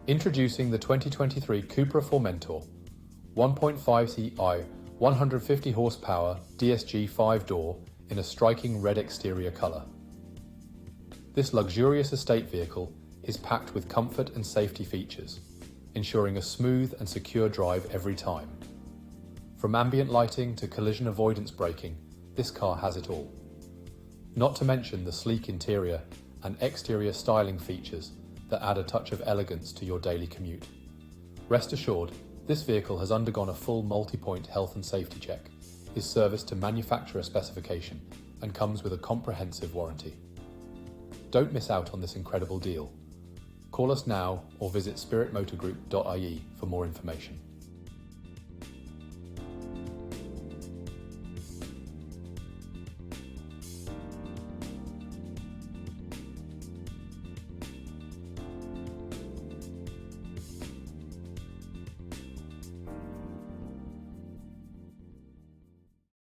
Introducing the 2023 CUPRA Formentor 1.5tsi 150 horsepower DSG 5-door in a striking red exterior colour. This luxurious estate vehicle is packed with comfort and safety features, ensuring a smooth and secure drive every time. From ambient lighting to collision avoidance braking, this car has it all. Not to mention the sleek interior and exterior styling features that add a touch of elegance to your daily commute. Rest assured, this vehicle has undergone a full multi-point health and safety check, is serviced to manufacturer specification, and comes with a comprehensive warranty. Don't miss out on this incredible deal. Call us now or visit spiritmotorgroup.ie for more information.